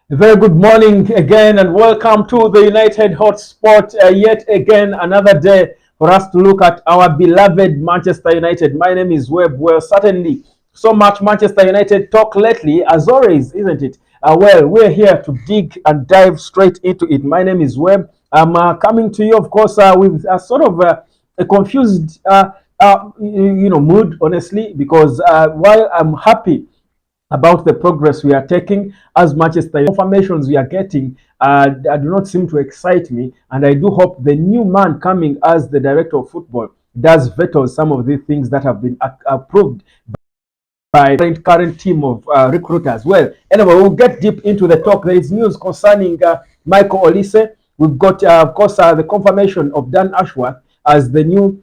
A very good morning again, and welcome to the United Hotspot. Yet again, another day for us to look at our beloved Manchester United. My name is Webb. Well, certainly, so much Manchester United talk lately, as always, isn't it? Well, we're here to dig and dive straight into it. My name is Webb. I'm coming to you, of course, with a sort of a confused, mood, honestly, because while I'm happy about the progress we are taking as Manchester confirmations we are getting do not seem to excite me, and I do hope the new man coming as the director of football does veto some of the things that have been approved by the current team of recruiters. Well, anyway, we'll get deep into the talk. There is news concerning Micheal Olise. We've got, of course, the confirmation of Dan Ashworth as the new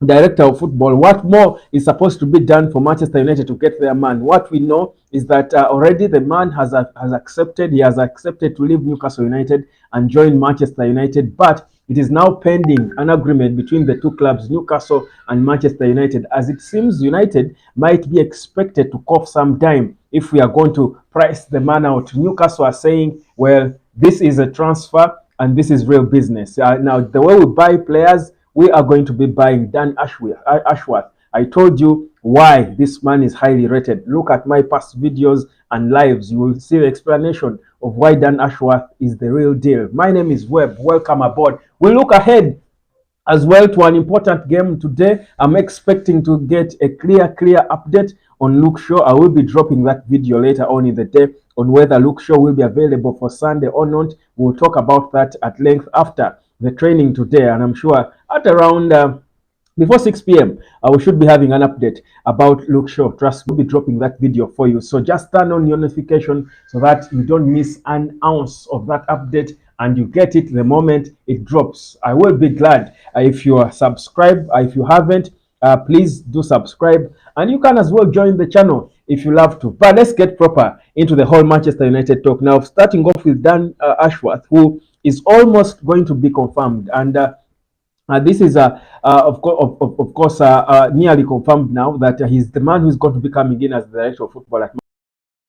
director of football. What more is supposed to be done for Manchester United to get their man? What we know is that already the man has accepted. He has accepted to leave Newcastle United and join Manchester United, but it is now pending an agreement between the two clubs, Newcastle and Manchester United, as it seems United might be expected to cough some dime if we are going to price the man out. Newcastle are saying, well, this is a transfer and this is real business. Now, the way we buy players, we are going to be buying Dan Ashworth. I told you why this man is highly rated. Look at my past videos and lives. You will see the explanation of why Dan Ashworth is the real deal. My name is Webb. Welcome aboard. We look ahead as well to an important game today. I'm expecting to get a clear update on Luke Shaw. I will be dropping that video later on in the day on whether Luke Shaw will be available for Sunday or not. We'll talk about that at length after the training today, and I'm sure at around before 6 p.m. We should be having an update about Luke Shaw. Trust me, we'll be dropping that video for you. So just turn on your notification so that you don't miss an ounce of that update and you get it the moment it drops. I will be glad if you are subscribed. If you haven't, please do subscribe, and you can as well join the channel if you love to. But let's get proper into the whole Manchester United talk now, starting off with Dan Ashworth, who is almost going to be confirmed, and this is of course nearly confirmed now that he's the man who's going to be coming in as the director of football at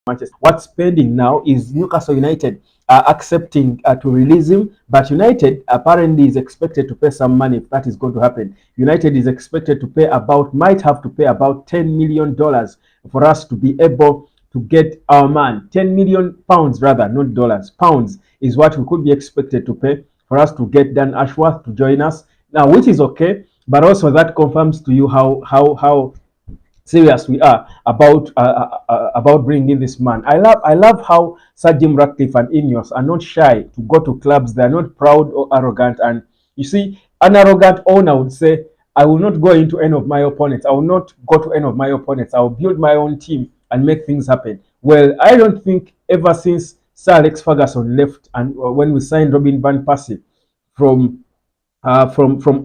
Manchester. What's pending now is Newcastle United accepting to release him, but United apparently is expected to pay some money if that is going to happen. United is expected to pay might have to pay about $10 million for us to be able to get our man. 10 million pounds rather, not dollars. Pounds is what we could be expected to pay for us to get Dan Ashworth to join us. Now, which is okay, but also that confirms to you how serious we are about bringing in this man. I love how Sir Jim Ratcliffe and Ineos are not shy to go to clubs. They are not proud or arrogant. And you see, an arrogant owner would say, I will not go into any of my opponents. I will not go to any of my opponents. I will build my own team and make things happen. Well, I don't think ever since Sir Alex Ferguson left and when we signed Robin van Persie from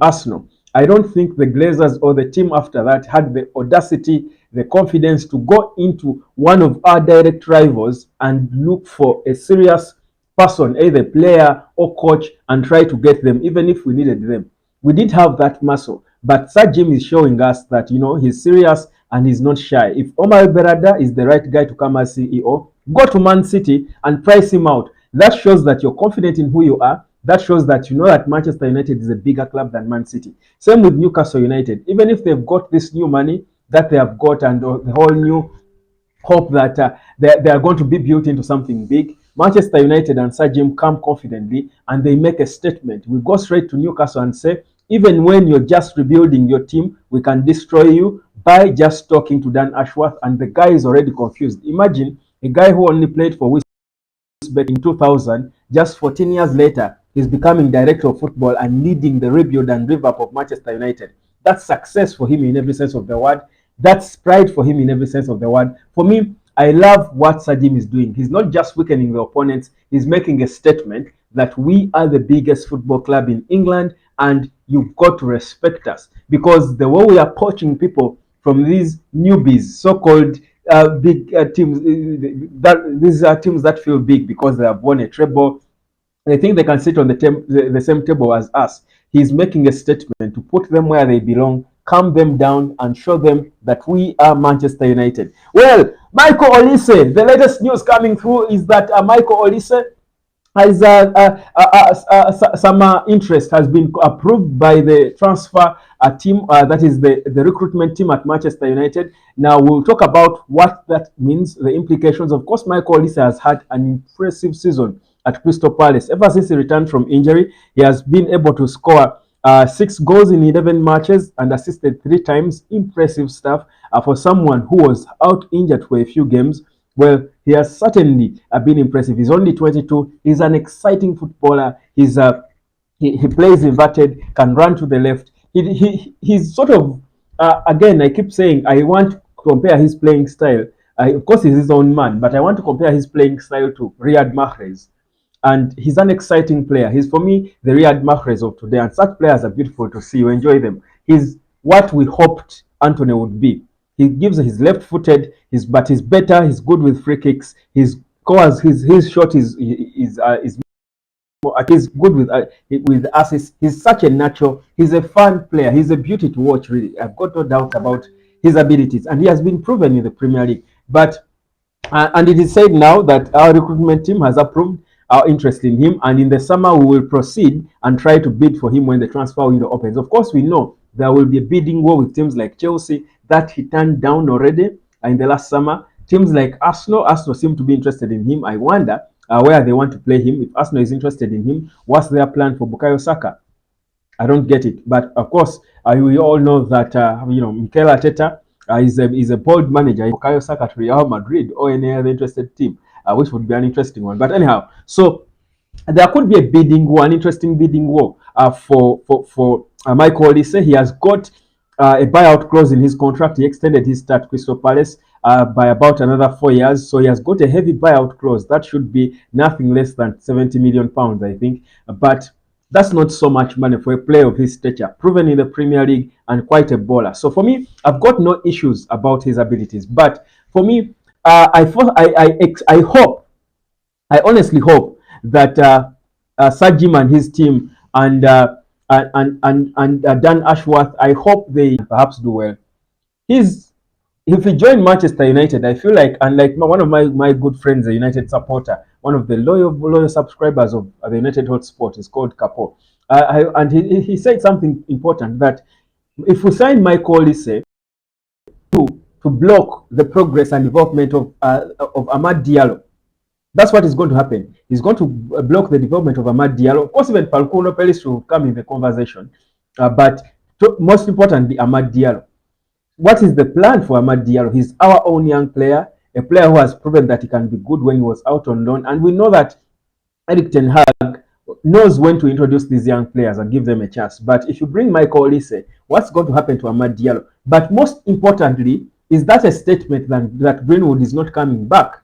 Arsenal, I don't think the Glazers or the team after that had the audacity, the confidence to go into one of our direct rivals and look for a serious person, either player or coach, and try to get them, even if we needed them. We didn't have that muscle, but Sir Jim is showing us that, he's serious and he's not shy. If Omar Berada is the right guy to come as CEO, go to Man City and price him out. That shows that you're confident in who you are. That shows that you know that Manchester United is a bigger club than Man City. Same with Newcastle United. Even if they've got this new money that they have got and the whole new hope that they are going to be built into something big, Manchester United and Sir Jim come confidently and they make a statement. We go straight to Newcastle and say, even when you're just rebuilding your team, we can destroy you by just talking to Dan Ashworth, and the guy is already confused. Imagine a guy who only played for back in 2000, just 14 years later, he's becoming director of football and leading the rebuild and revamp of Manchester United. That's success for him in every sense of the word. That's pride for him in every sense of the word. For me, I love what Sir Jim is doing. He's not just weakening the opponents, he's making a statement that we are the biggest football club in England and you've got to respect us, because the way we are poaching people from these newbies, so-called big teams, these are teams that feel big because they have won a treble. They think they can sit on the same table as us. He's making a statement to put them where they belong, calm them down, and show them that we are Manchester United. Well, Micheal Olise, the latest news coming through is that Micheal Olise has some interest has been approved by the transfer team, that is the recruitment team at Manchester United. Now we'll talk about what that means, the implications. Of course, Micheal Olise has had an impressive season at Crystal Palace. Ever since he returned from injury, he has been able to score 6 goals in 11 matches and assisted 3 times. Impressive stuff for someone who was out injured for a few games. Well, he has certainly been impressive. He's only 22. He's an exciting footballer. He plays inverted, can run to the left. He's sort of, again, I keep saying I want to compare his playing style. Of course, he's his own man, but I want to compare his playing style to Riyad Mahrez. And he's an exciting player. He's, for me, the Riyad Mahrez of today. And such players are beautiful to see. You enjoy them. He's what we hoped Anthony would be. He gives his left-footed, but he's better. He's good with free kicks. His scores, his shot is he's good with assists. He's such a natural. He's a fun player. He's a beauty to watch. Really, I've got no doubt about his abilities, and he has been proven in the Premier League. But and it is said now that our recruitment team has approved our interest in him, and in the summer we will proceed and try to bid for him when the transfer window opens. Of course, we know there will be a bidding war with teams like Chelsea that he turned down already in the last summer. Teams like Arsenal seem to be interested in him. I wonder where they want to play him. If Arsenal is interested in him, what's their plan for Bukayo Saka? I don't get it. But of course, we all know that Mikel Arteta is a bold manager. Bukayo Saka to Real Madrid or any other interested team, which would be an interesting one. But anyhow, so there could be a bidding war, an interesting bidding war for Micheal Olise. He has got a buyout clause in his contract. He extended his start at Crystal Palace by about another 4 years. So he has got a heavy buyout clause. That should be nothing less than £70 million, I think. But that's not so much money for a player of his stature, proven in the Premier League and quite a baller. So for me, I've got no issues about his abilities. But for me, I honestly hope that Sajim and his team and Dan Ashworth, I hope they perhaps do well. If he joined Manchester United, I feel like, and like one of my good friends, a United supporter, one of the loyal subscribers of the United Hotspot, is called Capo. And he said something important, that if we sign Micheal Olise to block the progress and development of Amad Diallo, that's what is going to happen. He's going to block the development of Amad Diallo. Of course, even Falcao Pellis will come in the conversation. But most importantly, Amad Diallo. What is the plan for Amad Diallo? He's our own young player, a player who has proven that he can be good when he was out on loan. And we know that Erik ten Hag knows when to introduce these young players and give them a chance. But if you bring Micheal Olise, what's going to happen to Amad Diallo? But most importantly, is that a statement that Greenwood is not coming back?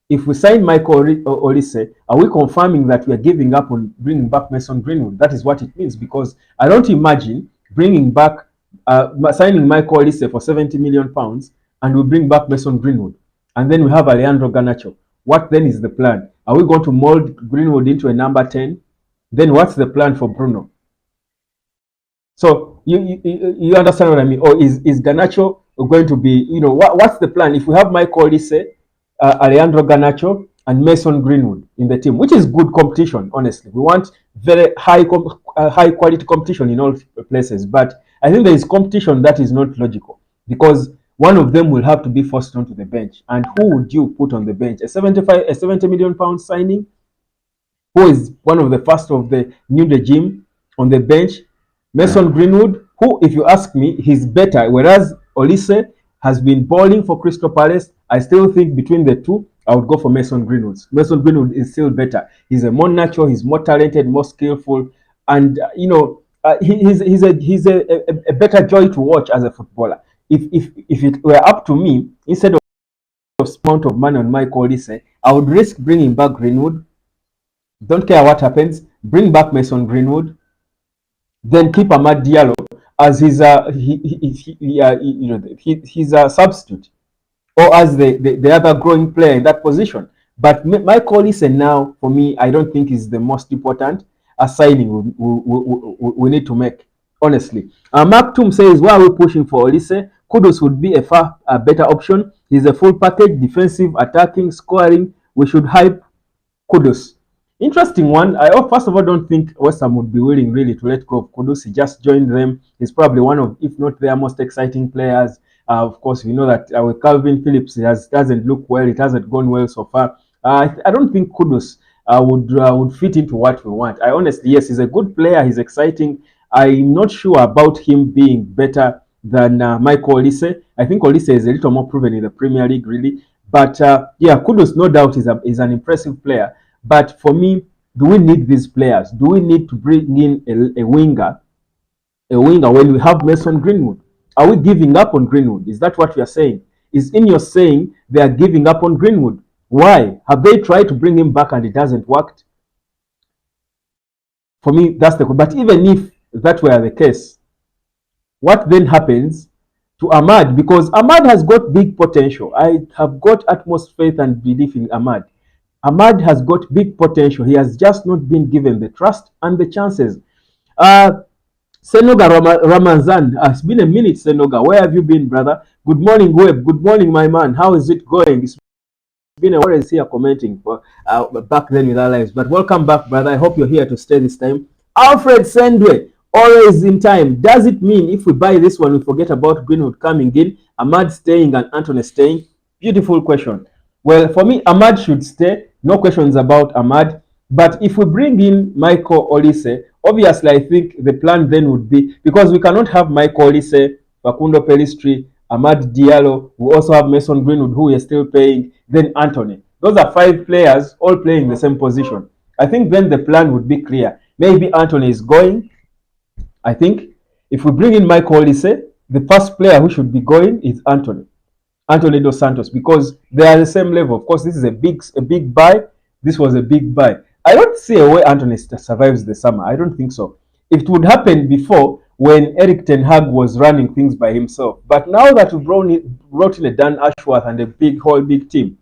If we sign Micheal Olise, are we confirming that we are giving up on bringing back Mason Greenwood? That is what it means, because I don't imagine bringing back, signing Micheal Olise for £70 million and we bring back Mason Greenwood. And then we have Alejandro Garnacho. What then is the plan? Are we going to mold Greenwood into a number 10? Then what's the plan for Bruno? So you understand what I mean? Or is Garnacho going to be, what's the plan? If we have Micheal Olise, Alejandro Garnacho and Mason Greenwood in the team, which is good competition, honestly. We want very high quality competition in all places, but I think there is competition that is not logical, because one of them will have to be forced onto the bench. And who would you put on the bench? A £70 million signing, who is one of the first of the new regime on the bench? Mason Greenwood, who, if you ask me, he's better, whereas Olise has been balling for Crystal Palace. I still think between the two, I would go for Mason Greenwood. Mason Greenwood is still better. He's a more natural, he's more talented, more skillful, and he's a better joy to watch as a footballer. If it were up to me, instead of amount of money on Micheal Olise, I would risk bringing back Greenwood. Don't care what happens. Bring back Mason Greenwood, then keep Amad Diallo as he's a substitute, or as the other growing player in that position. But Micheal Olise now, for me, I don't think is the most important signing we need to make, honestly. Mark Toom says, why are we pushing for Olise? Kudus would be a far better option. He's a full package, defensive, attacking, scoring. We should hype Kudus. Interesting one. I first of all don't think West Ham would be willing really to let go of Kudus. He just joined them. He's probably one of, if not their most exciting players. Of course, we know that with Calvin Phillips, it doesn't look well. It hasn't gone well so far. I don't think Kudus would fit into what we want. I honestly, yes, he's a good player. He's exciting. I'm not sure about him being better than Micheal Olise. I think Olise is a little more proven in the Premier League, really. But yeah, Kudus, no doubt, is an impressive player. But for me, do we need these players? Do we need to bring in a winger when we have Mason Greenwood? Are we giving up on Greenwood? Is that what you are saying? Is in your saying they are giving up on Greenwood? Why? Have they tried to bring him back and it hasn't worked? For me, that's the. But even if that were the case, what then happens to Ahmad? Because Ahmad has got big potential. I have got utmost faith and belief in Ahmad. Ahmad has got big potential. He has just not been given the trust and the chances. Senoga Ramazan, it's been a minute, Senoga. Where have you been, brother? Good morning, Web. Good morning, my man. How is it going? It's been a while here commenting for back then with our lives. But welcome back, brother. I hope you're here to stay this time. Alfred Sendwe, always in time. Does it mean if we buy this one, we forget about Greenwood coming in, Ahmad staying and Anthony staying? Beautiful question. Well, for me, Ahmad should stay. No questions about Ahmad. But if we bring in Micheal Olise, obviously I think the plan then would be, because we cannot have Micheal Olise, Facundo Pellistri, Amad Diallo, we also have Mason Greenwood, who we are still paying, then Anthony. Those are 5 players all playing the same position. I think then the plan would be clear. Maybe Anthony is going. I think if we bring in Micheal Olise, the first player who should be going is Anthony Dos Santos, because they are the same level. Of course, this is a big buy. This was a big buy. I don't see a way Anthony survives the summer. I don't think so. It would happen before when Eric Ten Hag was running things by himself. But now that we've brought in a Dan Ashworth and a whole big team,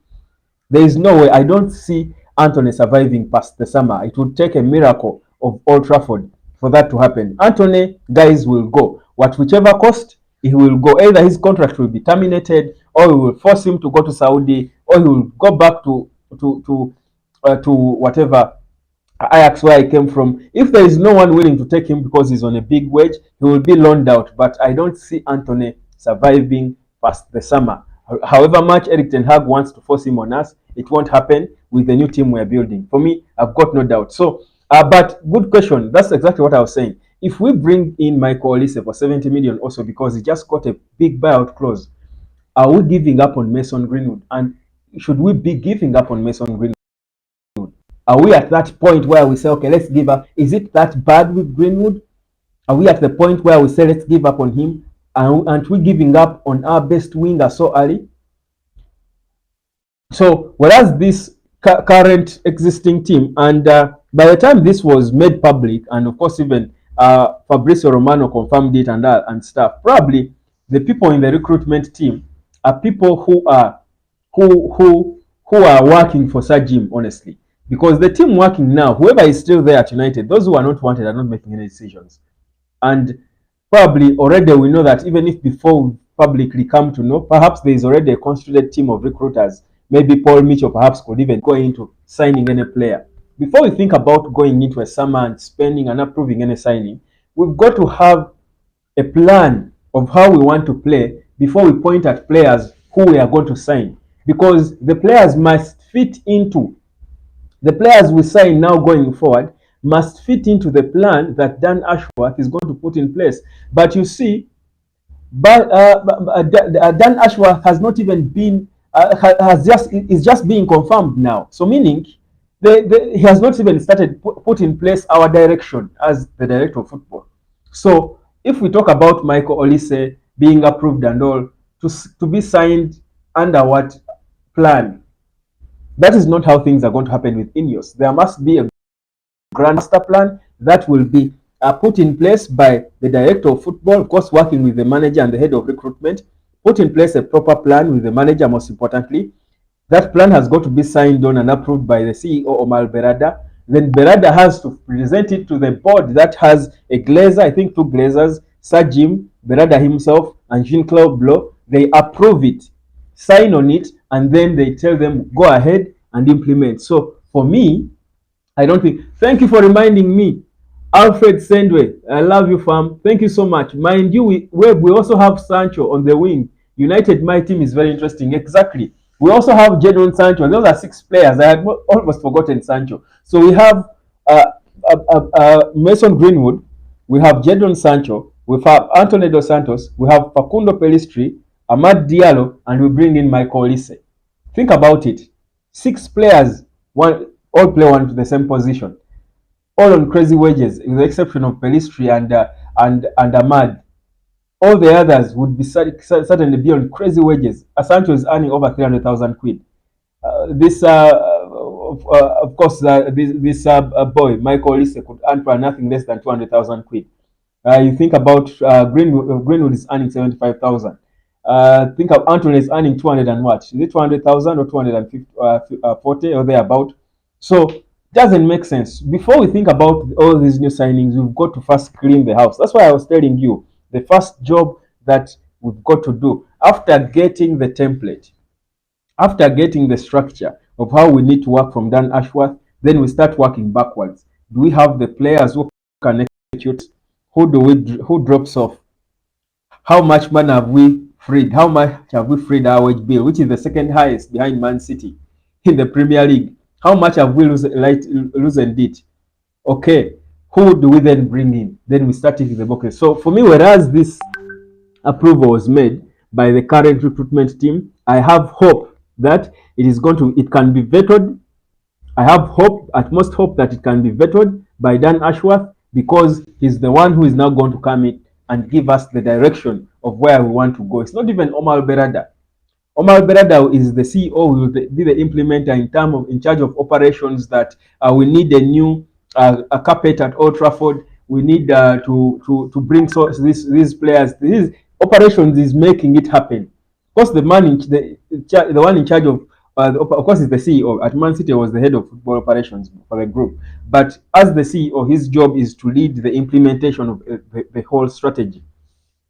there is no way. I don't see Anthony surviving past the summer. It would take a miracle of Old Trafford for that to happen. Anthony, guys, will go. Whichever cost, he will go. Either his contract will be terminated, or we will force him to go to Saudi, or he will go back to whatever Ajax where he came from. If there is no one willing to take him because he's on a big wage, he will be loaned out. But I don't see Anthony surviving past the summer. However much Eric Ten Hag wants to force him on us, it won't happen with the new team we're building. For me, I've got no doubt. So, but good question. That's exactly what I was saying. If we bring in Micheal Olise for 70 million also because he just got a big buyout clause, are we giving up on Mason Greenwood? And should we be giving up on Mason Greenwood? Are we at that point where we say, okay, let's give up? Is it that bad with Greenwood? Are we at the point where we say, let's give up on him? Aren't we giving up on our best winger so early? So, whereas this current existing team, and by the time this was made public, and of course even Fabrizio Romano confirmed it and stuff, probably the people in the recruitment team are people who are working for Sir Jim, honestly. Because the team working now, whoever is still there at United, those who are not wanted are not making any decisions. And probably already we know that even if before we publicly come to know, perhaps there is already a constituted team of recruiters. Maybe Paul Mitchell perhaps could even go into signing any player. Before we think about going into a summer and spending and approving any signing, we've got to have a plan of how we want to play before we point at players who we are going to sign. Because the players must fit into the players we sign now going forward must fit into the plan that Dan Ashworth is going to put in place. But you see, Dan Ashworth has not even been, is just being confirmed now. So meaning, he has not even started put in place our direction as the director of football. So if we talk about Micheal Olise being approved and all, to be signed under what plan? That is not how things are going to happen with Ineos. There must be a grand master plan that will be put in place by the director of football, of course working with the manager and the head of recruitment, put in place a proper plan with the manager most importantly. That plan has got to be signed on and approved by the CEO, Omar Berada. Then Berada has to present it to the board that has a glazer, I think 2 glazers, Sajim, Berada himself, and Jean-Claude Blo, they approve it, sign on it, and then they tell them, go ahead and implement. So for me, I don't think. Thank you for reminding me. Alfred Sendwe, I love you, fam. Thank you so much. Mind you, we also have Sancho on the wing. United, my team is very interesting. Exactly. We also have Jadon Sancho. Those are 6 players. I had almost forgotten Sancho. So we have Mason Greenwood. We have Jadon Sancho. We have Anthony Dos Santos. We have Facundo Pellistri, Amad Diallo, and we bring in Micheal Olise. Think about it. 6 players, all play one to the same position, all on crazy wages, with the exception of Pellistri and Ahmad. All the others would be certainly be on crazy wages. Sancho is earning over 300,000 quid. This, of course, this boy, Micheal Olise, could earn for nothing less than 200,000 quid. You think about Greenwood is earning 75,000. Think of Anthony is earning 200 and what? Is it 200,000 or 240 or thereabout? So doesn't make sense. Before we think about all these new signings, we've got to first clean the house. That's why I was telling you the first job that we've got to do after getting the template, after getting the structure of how we need to work from Dan Ashworth, then we start working backwards. Do we have the players who can execute? Who drops off? How much money have we freed? How much have we freed our wage bill, which is the second highest behind Man City in the Premier League? How much have we loosened it? Okay, who do we then bring in? Then we start ticking the boxes. So for me, whereas this approval was made by the current recruitment team, I have hope that it can be vetted. I have hope, at most hope, that it can be vetted by Dan Ashworth, because he's the one who is now going to come in and give us the direction of where we want to go. It's not even Omar Berada. Omar Berada is the CEO, who will be the implementer in charge of operations. That we need a new a carpet at Old Trafford. We need to bring these players. These operations is making it happen. Of course, the one in charge of course, is the CEO. At Man City, was the head of football operations for the group. But as the CEO, his job is to lead the implementation of the whole strategy.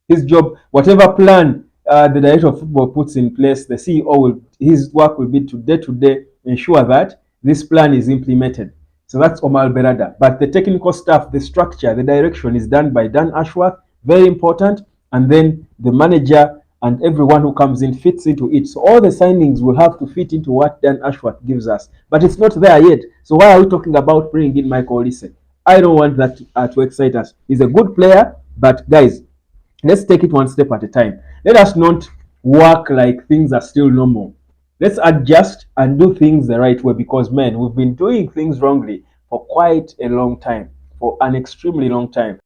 His job, whatever plan the director of football puts in place, the CEO his work will be to day ensure that this plan is implemented. So that's Omar Berada. But the technical stuff, the structure, the direction is done by Dan Ashworth, very important. And then the manager and everyone who comes in fits into it. So all the signings will have to fit into what Dan Ashworth gives us. But it's not there yet. So why are we talking about bringing in Micheal Olise? I don't want that to excite us. He's a good player, but guys, let's take it one step at a time. Let us not work like things are still normal. Let's adjust and do things the right way, because, man, we've been doing things wrongly for quite a long time, for an extremely long time.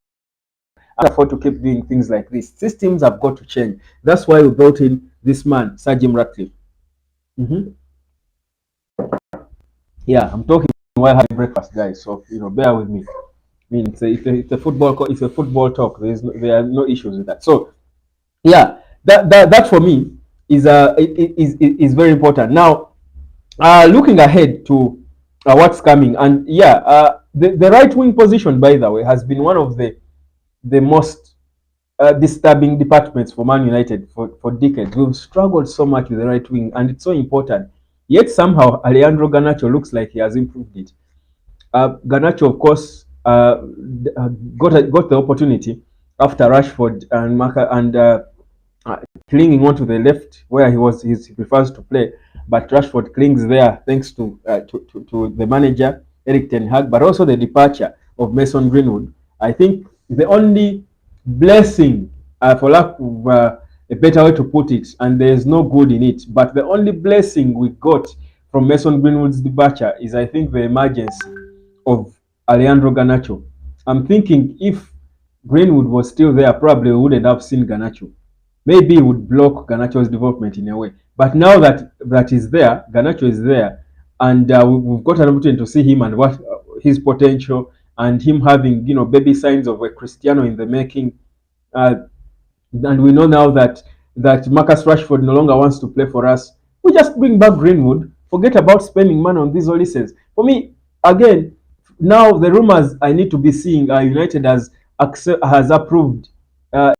I can't afford to keep doing things like this. Systems have got to change. That's why we brought in this man, Sir Jim Ratcliffe. Yeah, I'm talking while having breakfast, guys. So bear with me. I mean, it's a football talk. There are no issues with that. So yeah, that for me is very important. Now, looking ahead to what's coming, and the right wing position, by the way, has been one of the most disturbing departments for Man United for decades. We've struggled so much with the right wing, and it's so important. Yet somehow Alejandro Garnacho looks like he has improved it. Garnacho, of course, got the opportunity after Rashford and clinging onto the left where he prefers to play, but Rashford clings there thanks to the manager Erik ten Hag, but also the departure of Mason Greenwood. I think the only blessing, for lack of a better way to put it, and there is no good in it, but the only blessing we got from Mason Greenwood's departure is, I think, the emergence of Alejandro Garnacho. I'm thinking if Greenwood was still there, probably we wouldn't have seen Garnacho. Maybe it would block Garnacho's development in a way. But now that is there, Garnacho is there, and we've got an opportunity to see him and what his potential, and him having baby signs of a Cristiano in the making. And we know now that Marcus Rashford no longer wants to play for us. We just bring back Greenwood. Forget about spending money on these Olises. For me, again, now the rumors I need to be seeing are United has approved uh,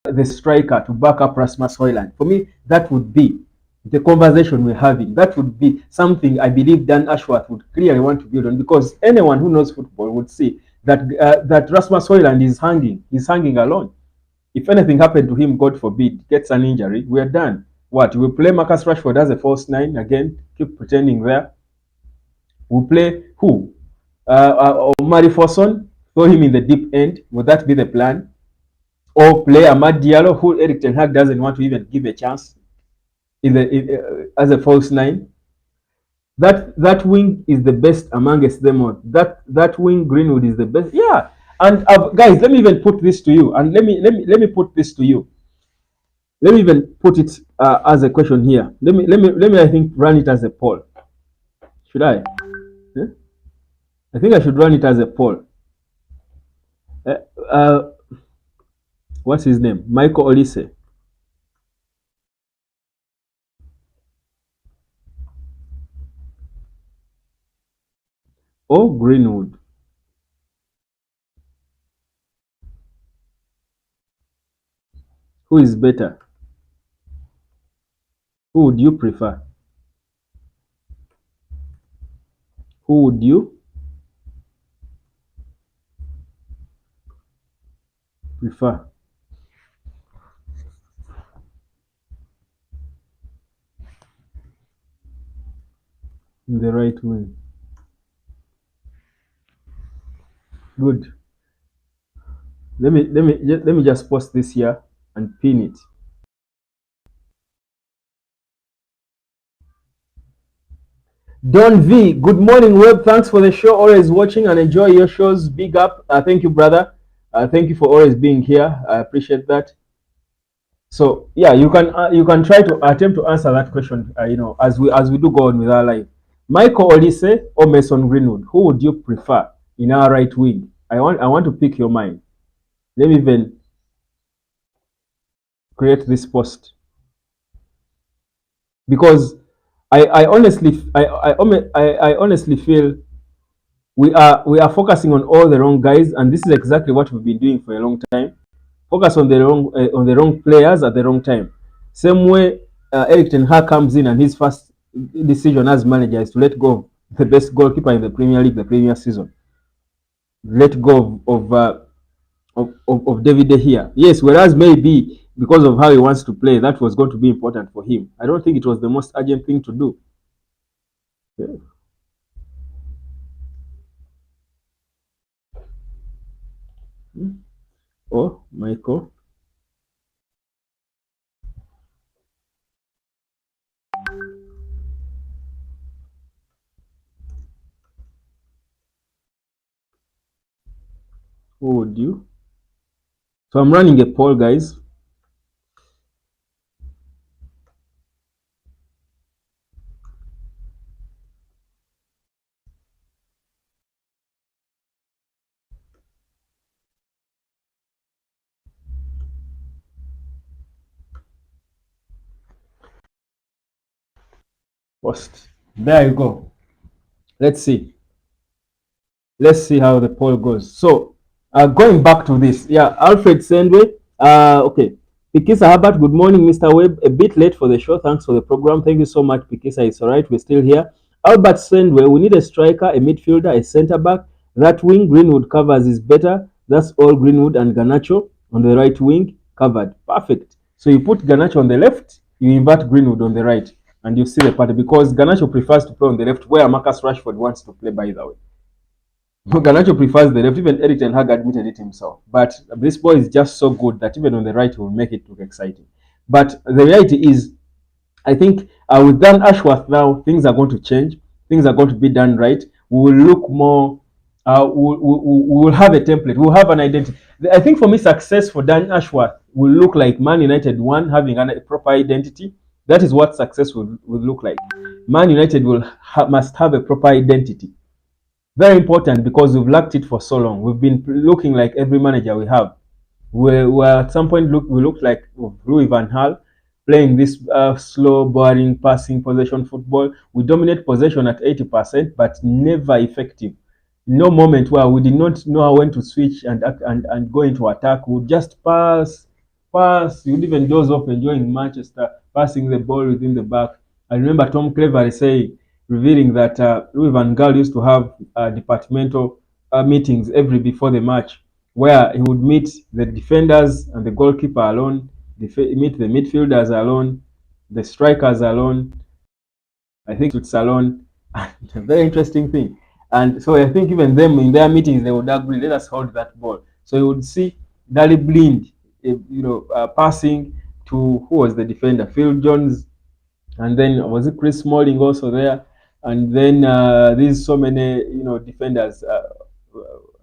the striker to back up Rasmus Højlund. For me, that would be the conversation we're having. That would be something I believe Dan Ashworth would clearly want to build on, because anyone who knows football would see that that Rasmus Højlund is hanging. He's hanging alone. If anything happened to him, God forbid, gets an injury, we're done. What? We play Marcus Rashford as a false nine again, keep pretending there. We play who? Omari Foson, throw him in the deep end. Would that be the plan? Or play Amad Diallo, who Eric Ten Hag doesn't want to even give a chance as a false nine? That wing is the best amongst them all. That wing Greenwood is the best. Yeah. And guys, let me even put this to you. And let me put this to you. Let me even put it as a question here. Let me I think run it as a poll. Should I? Yeah? I think I should run it as a poll. Uh, uh, what's his name? Micheal Olise. Or Greenwood. Who is better? Who would you prefer? Who would you prefer? In the right wing. Good. Let me just post this here and pin it. Don V, good morning, Web. Thanks for the show. Always watching and enjoy your shows. Big up. Thank you, brother. Thank you for always being here. I appreciate that. So yeah, you can try to attempt to answer that question. As we do go on with our life. Micheal Olise or Mason Greenwood, who would you prefer in our right wing? I want to pick your mind. Let me even create this post, because I honestly I honestly feel we are focusing on all the wrong guys, and this is exactly what we've been doing for a long time. Focus on the wrong players at the wrong time. Same way Eric Ten Hag comes in and his first decision as manager is to let go of the best goalkeeper in the Premier League the previous season. Let go of David De Gea. Yes, whereas maybe because of how he wants to play, that was going to be important for him. I don't think it was the most urgent thing to do. Yeah. Oh, Michael. Who would you? So I'm running a poll, guys. Post. There you go. Let's see. Let's see how the poll goes. So, going back to this, yeah, Alfred Sendwe. Okay, Pikisa Herbert. Good morning, Mr. Webb. A bit late for the show. Thanks for the program. Thank you so much, Pikisa. It's all right. We're still here. Albert Sendwe. We need a striker, a midfielder, a centre back. That wing Greenwood covers is better. That's all Greenwood and Garnacho on the right wing covered. Perfect. So you put Garnacho on the left, you invert Greenwood on the right, and you see the party, because Garnacho prefers to play on the left, where Marcus Rashford wants to play, by the way. Garnacho prefers the left. Even Eric Ten Hag admitted it himself. But this boy is just so good that even on the right, he will make it look exciting. But the reality is, I think with Dan Ashworth now, things are going to change. Things are going to be done right. We will look more. We will have a template. We'll have an identity. I think for me, success for Dan Ashworth will look like Man United one having a proper identity. That is what success will look like. Man United must have a proper identity. Very important, because we've lacked it for so long. We've been looking like every manager we have. We at some point we looked like Louis van Gaal, playing this slow, boring, passing possession football. We dominate possession at 80%, but never effective. no moment where we did not know when to switch and go into attack. We would just pass. You would even doze off enjoying Manchester, passing the ball within the back. I remember Tom Cleverley saying, revealing that Louis Van Gaal used to have departmental meetings every before the match, where he would meet the defenders and the goalkeeper alone, meet the midfielders alone, the strikers alone. I think it's alone. A very interesting thing. And so I think even them in their meetings they would agree, let us hold that ball. So you would see Dali Blind, passing to who was the defender, Phil Jones, and then was it Chris Smalling also there, and then there's so many defenders.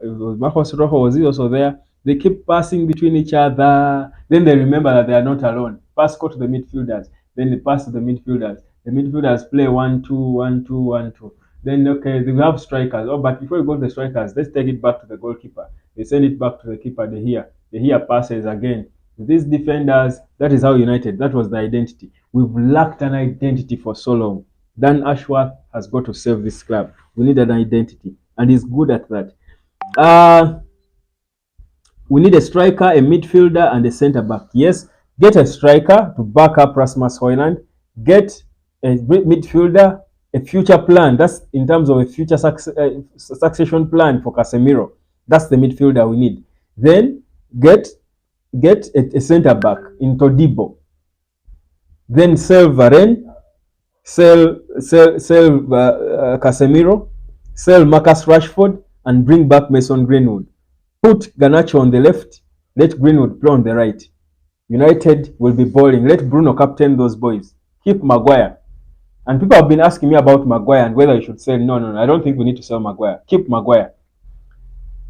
Marcos Rojo was he also there. They keep passing between each other. Then they remember that they are not alone. Pass go to the midfielders. Then they pass to the midfielders. The midfielders play 1-2, 1-2, 1-2. Then okay, they have strikers. Oh, but before you go to the strikers, let's take it back to the goalkeeper. They send it back to the keeper. They hear passes again. These defenders, that is how United, that was the identity. We've lacked an identity for so long. Dan Ashworth has got to save this club. We need an identity, and he's good at that. Uh, we need a striker, a midfielder, and a centre back. Yes, get a striker to back up Rasmus Højlund. Get a midfielder, a future plan. That's in terms of a future succession plan for Casemiro. That's the midfielder we need. Then get a centre back in Todibo. Then sell Varane, sell Casemiro, sell Marcus Rashford, and bring back Mason Greenwood. Put Garnacho on the left, let Greenwood play on the right. United will be balling. Let Bruno captain those boys. Keep Maguire. And people have been asking me about Maguire and whether you should sell. No. I don't think we need to sell Maguire. Keep Maguire.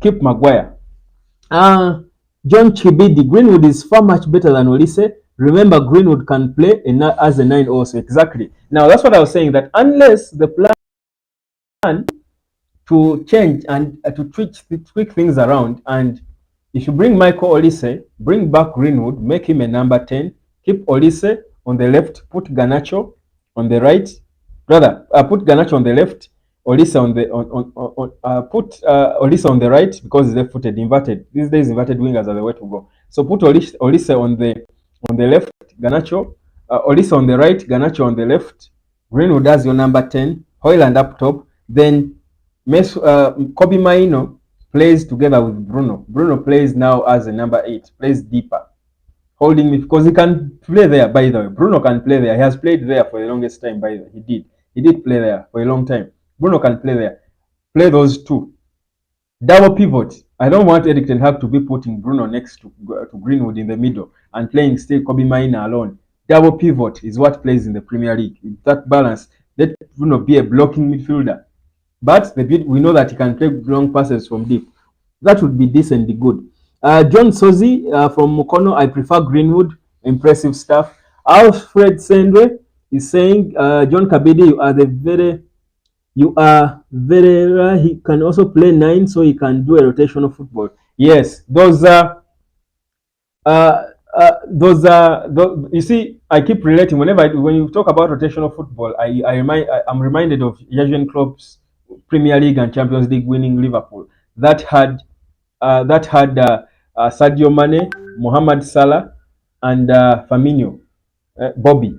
Keep Maguire. John Chibidi, Greenwood is far much better than Olise. Remember, Greenwood can play as a 9 also. Exactly. Now, that's what I was saying, that unless the plan to change and to tweak things around, and if you bring Micheal Olise, bring back Greenwood, make him a number 10, keep Olise on the left, put Garnacho on the right, put Garnacho on the left, Olise on the put Olise on the right, because he's left-footed, inverted. These days, inverted wingers are the way to go. So put Olise on the left, Garnacho, Olise on the right, Garnacho on the left, Greenwood as your number 10, Højlund up top, then Kobe Mainoo plays together with Bruno. Bruno plays now as a number 8, plays deeper, holding me because he can play there, by the way. Bruno can play there. He has played there for the longest time, by the way. He did play there for a long time. Bruno can play there. Play those two. Double pivot. I don't want Erik ten Hag to be putting Bruno next to Greenwood in the middle and playing still Kobe Mainoo alone. Double pivot is what plays in the Premier League. That balance. Let Bruno be a blocking midfielder. But we know that he can play long passes from deep. That would be decently good. John Sozi from Mukono, I prefer Greenwood. Impressive stuff. Alfred Sendre is saying, John Kabidi, you are very rare. He can also play 9, so he can do a rotational football. Yes, those are you see, I keep relating when you talk about rotational football, I'm reminded of Jurgen Klopp's Premier League and Champions League winning Liverpool that had Sadio Mane, Mohamed Salah, and Firmino, Bobby.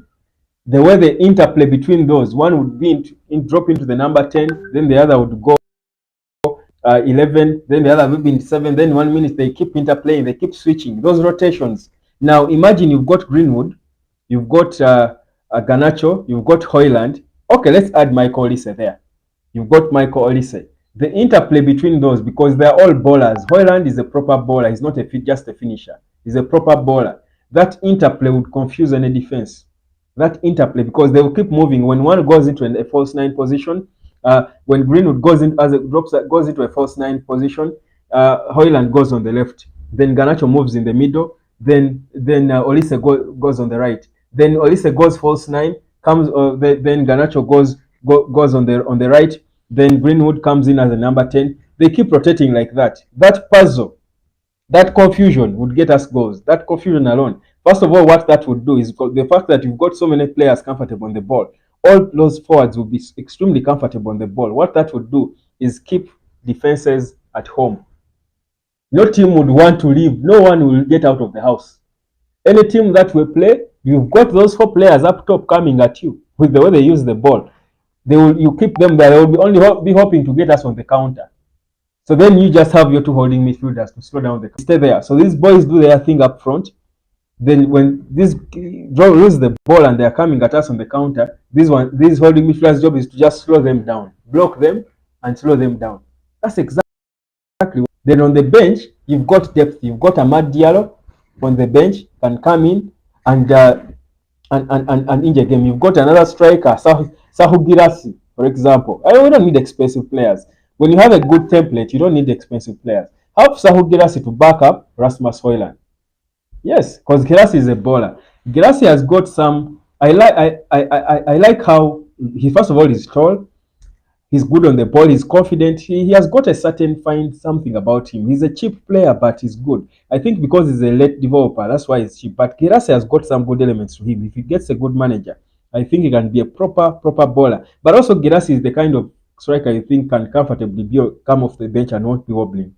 The way the interplay between those, one would be drop into the number 10, then the other would go 11, then the other would be in 7, then 1 minute they keep interplaying, they keep switching, those rotations. Now imagine you've got Greenwood, you've got Garnacho, you've got Højlund. Okay, let's add Micheal Olise there. You've got Micheal Olise. The interplay between those, because they're all bowlers. Højlund is a proper bowler. He's not just a finisher. He's a proper bowler. That interplay would confuse any defense. That interplay, because they will keep moving. When one goes into a false 9 position, when Greenwood goes into a false 9 position, Højlund goes on the left. Then Garnacho moves in the middle. Then Olise goes on the right. Then Olise goes false 9. Then Garnacho goes on the right. Then Greenwood comes in as a number 10. They keep rotating like that. That puzzle, that confusion would get us goals. That confusion alone. First of all, what that would do is the fact that you've got so many players comfortable on the ball. All those forwards will be extremely comfortable on the ball. What that would do is keep defenses at home. No team would want to leave. No one will get out of the house. Any team that will play, you've got those 4 players up top coming at you with the way they use the ball. You keep them there. They will only be hoping to get us on the counter. So then you just have your 2 holding midfielders to slow down the stay there. So these boys do their thing up front. Then when these lose the ball and they are coming at us on the counter, these holding midfielders' job is to just slow them down, block them, and slow them down. That's exactly. Then on the bench, you've got depth. You've got Amad Diallo on the bench, can come in and in the game. You've got another striker, Sahu Girassi, for example. We don't need expensive players. When you have a good template, you don't need expensive players. Have Sahu Girassi to back up Rasmus Højlund. Yes, because Girassi is a baller. Girassi has got some. I like how he, first of all, is tall. He's good on the ball. He's confident. He has got a certain fine something about him. He's a cheap player, but he's good. I think because he's a late developer, that's why he's cheap. But Girassi has got some good elements to him. If he gets a good manager, I think he can be a proper bowler. But also Girassi is the kind of striker you think can comfortably come off the bench and won't be wobbling.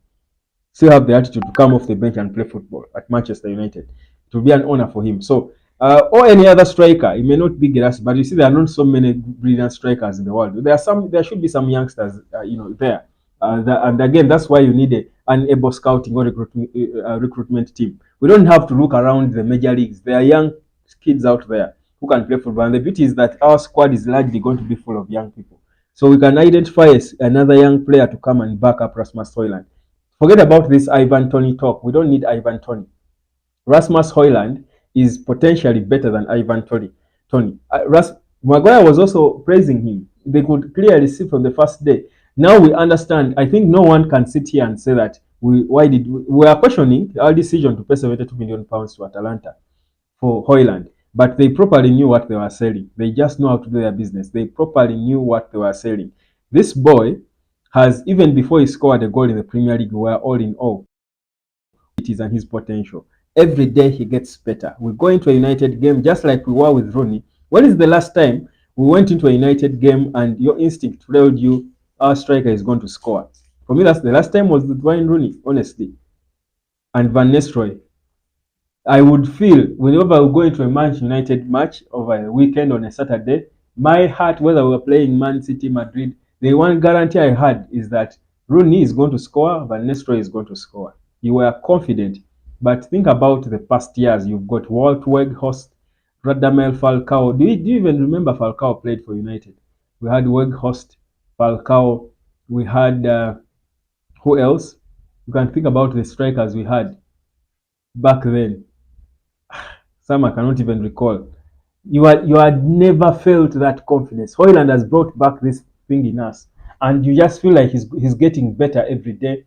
Still have the attitude to come off the bench and play football at Manchester United. It will be an honor for him. So, or any other striker, it may not be Girassi, but you see, there are not so many brilliant strikers in the world. There should be some youngsters, there. And again, that's why you need an able scouting or recruitment team. We don't have to look around the major leagues. There are young kids out there who can play football, and the beauty is that our squad is largely going to be full of young people. So we can identify another young player to come and back up Rasmus Højlund. Forget about this Ivan Toney talk. We don't need Ivan Toney. Rasmus Højlund is potentially better than Ivan Toney. Maguire was also praising him. They could clearly see from the first day. Now we understand. I think no one can sit here and say that we are questioning our decision to pay £72 million to Atalanta for Højlund. But they properly knew what they were selling. They just know how to do their business. They properly knew what they were selling. This boy has, even before he scored a goal in the Premier League, we were all in awe. It is and his potential. Every day he gets better. We go into a United game just like we were with Rooney. When is the last time we went into a United game and your instinct told you our striker is going to score? For me, that's the last time was with Wayne Rooney, honestly, and Van Nistelrooy. I would feel whenever we go into a Manchester United match over a weekend on a Saturday, my heart, whether we were playing Man City, Madrid, the one guarantee I had is that Rooney is going to score, Van Nistelrooy is going to score. You were confident. But think about the past years. You've got Walt Weghorst, Radamel Falcao. Do you even remember Falcao played for United? We had Weghorst, Falcao. We had, who else? You can think about the strikers we had back then. Some I cannot even recall. You had never felt that confidence. Højlund has brought back this thing in us, and you just feel like he's getting better every day.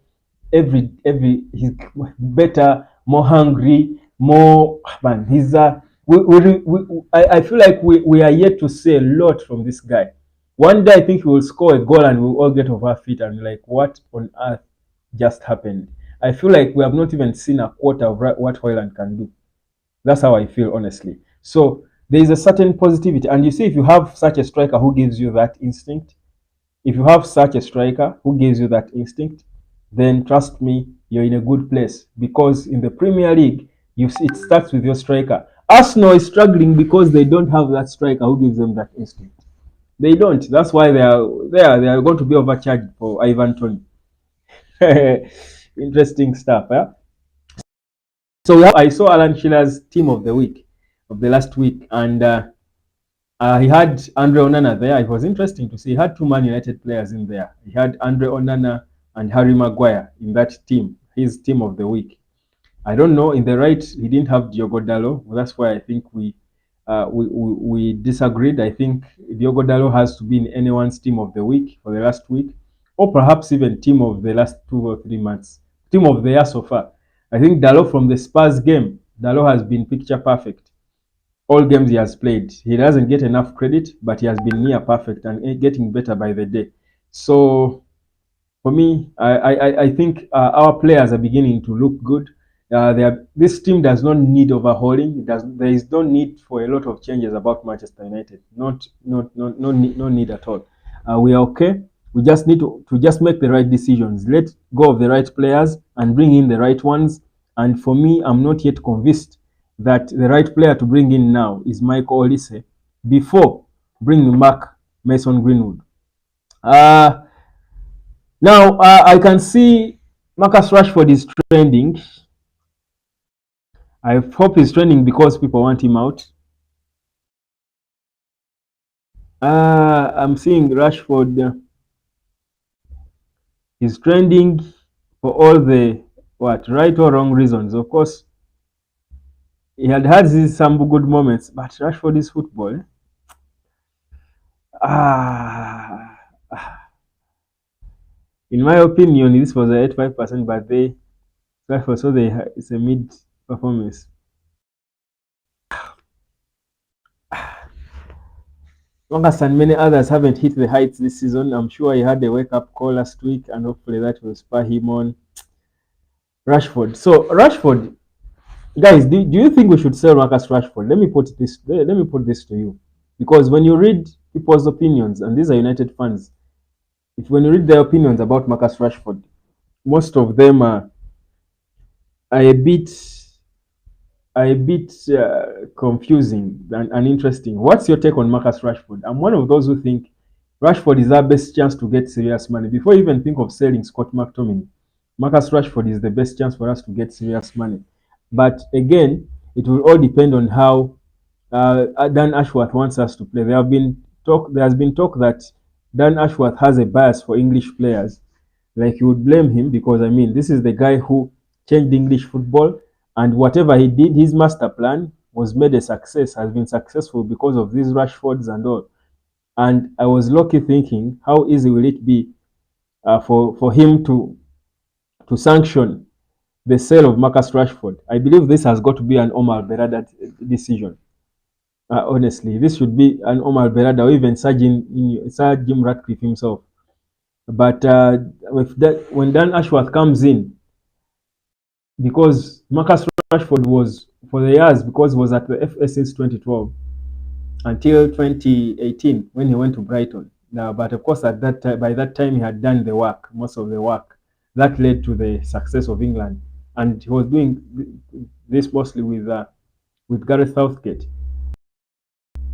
He's better, more hungry, more man. He's I feel like we are yet to see a lot from this guy. One day I think he will score a goal and we'll all get off our feet and be like, what on earth just happened? I feel like we have not even seen a quarter of what Højlund can do. That's how I feel, honestly. So there is a certain positivity, and you see, if you have such a striker who gives you that instinct, then trust me, you're in a good place, because in the Premier League, it starts with your striker. Arsenal is struggling because they don't have that striker who gives them that instinct. They don't. That's why they are going to be overcharged for Ivan Toney. Interesting stuff. Yeah? So I saw Alan Shearer's team of the week, of the last week, and he had Andre Onana there. It was interesting to see. He had 2 Man United players in there. He had Andre Onana and Harry Maguire in that team, his team of the week. I don't know, in the right, he didn't have Diogo Dalot. Well, that's why I think we disagreed. I think Diogo Dalot has to be in anyone's team of the week for the last week, or perhaps even team of the last 2 or 3 months, team of the year so far. I think Dalot from the Spurs game, Dalot has been picture perfect. All games he has played. He doesn't get enough credit, but he has been near perfect and getting better by the day. So for me, I think our players are beginning to look good. This team does not need overhauling. There is no need for a lot of changes about Manchester United. No need at all. We are okay. We just need to just make the right decisions. Let go of the right players and bring in the right ones. And for me, I'm not yet convinced that the right player to bring in now is Micheal Olise before bringing back Mason Greenwood. Uh, Now I can see Marcus Rashford is trending. I hope he's trending because people want him out. I'm seeing Rashford is trending for all the what right or wrong reasons. Of course, he had some good moments, but Rashford is football. Ah, in my opinion, this was a 85%, but Rashford so it's a mid performance. Lucas and many others haven't hit the heights this season. I'm sure he had a wake-up call last week, and hopefully that will spur him on. Rashford. So Rashford, guys, do you think we should sell Marcus Rashford? Let me put this to you, because when you read people's opinions, and these are United fans, if when you read their opinions about Marcus Rashford, most of them are a bit confusing and interesting. What's your take on Marcus Rashford? I'm one of those who think Rashford is our best chance to get serious money. Before you even think of selling Scott McTominay, Marcus Rashford is the best chance for us to get serious money. But again, it will all depend on how Dan Ashworth wants us to play. There has been talk that Dan Ashworth has a bias for English players. Like you would blame him because I mean this is the guy who changed English football, and whatever he did, his master plan was made a success, has been successful because of these Rashfords and all. And I was lucky thinking, how easy will it be for him to sanction the sale of Marcus Rashford? I believe this has got to be an Omar Berada decision. Honestly, this should be an Omar Berada or even Sir Jim Ratcliffe himself. But with that, when Dan Ashworth comes in, because Marcus Rashford was for the years because he was at the FS since 2012 until 2018 when he went to Brighton. Now, but of course, at that time, by that time, he had done the work, most of the work that led to the success of England, and he was doing this mostly with Gareth Southgate.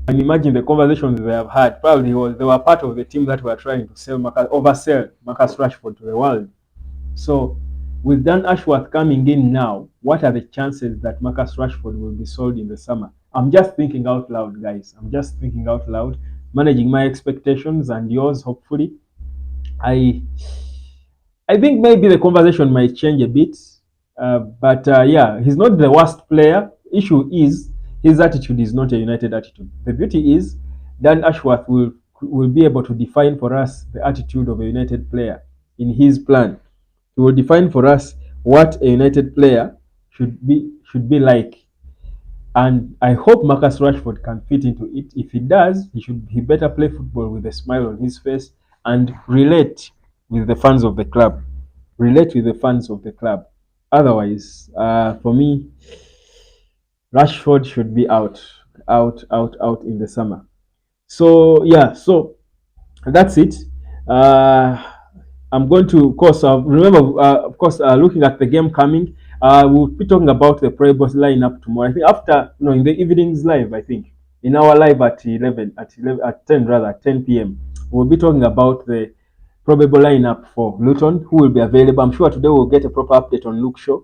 And imagine the conversations they have had. Probably they were part of the team that were trying to oversell Marcus Rashford to the world. So, with Dan Ashworth coming in now, what are the chances that Marcus Rashford will be sold in the summer? I'm just thinking out loud, guys. I'm just thinking out loud, managing my expectations and yours, hopefully. I I think maybe the conversation might change a bit, but yeah, he's not the worst player. Issue is his attitude is not a United attitude. The beauty is Dan Ashworth will be able to define for us the attitude of a United player in his plan. He will define for us what a United player should be like, and I hope Marcus Rashford can fit into it. If he does, he better play football with a smile on his face and relate with the fans of the club. Relate with the fans of the club. Otherwise, for me, Rashford should be out in the summer. So yeah, so that's it. Uh, I'm going to, of course, remember, of course, looking at the game coming. We'll be talking about the probable lineup tomorrow. I think after, no, in the evenings live. I think in our live at 10 rather, 10 p.m. We'll be talking about the probable lineup for Luton, who will be available. I'm sure today we'll get a proper update on Luke Shaw.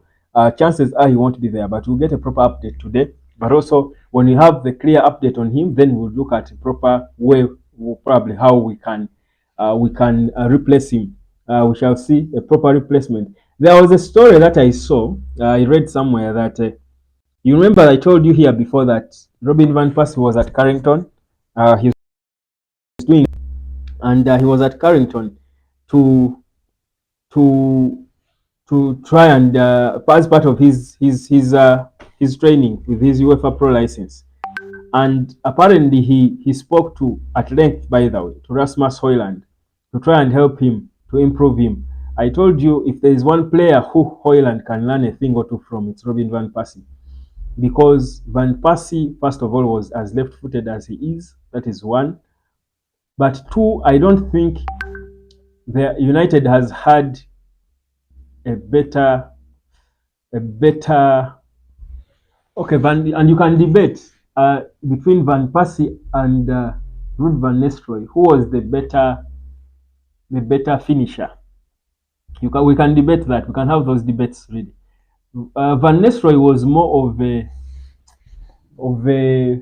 Chances are he won't be there, but we'll get a proper update today. But also, when we have the clear update on him, then we'll look at a proper way, probably how we can replace him. We shall see a proper replacement. There was a story that I saw. I read somewhere that you remember I told you here before that Robin van Persie was at Carrington. He was doing, and he was at Carrington to to try and as part of his training with his UEFA Pro license. And apparently he spoke to at length, by the way, to Rasmus Højlund to try and help him to improve him. I told you if there is one player who Højlund can learn a thing or two from, it's Robin van Persie, because Van Persie, first of all, was as left-footed as he is. That is one. But two, I don't think the United has had a better, a better. Okay, and you can debate between Van Persie and Ruud van Nistelrooy, who was the better finisher. We can debate that. We can have those debates really. Van Nistelrooy was more of a we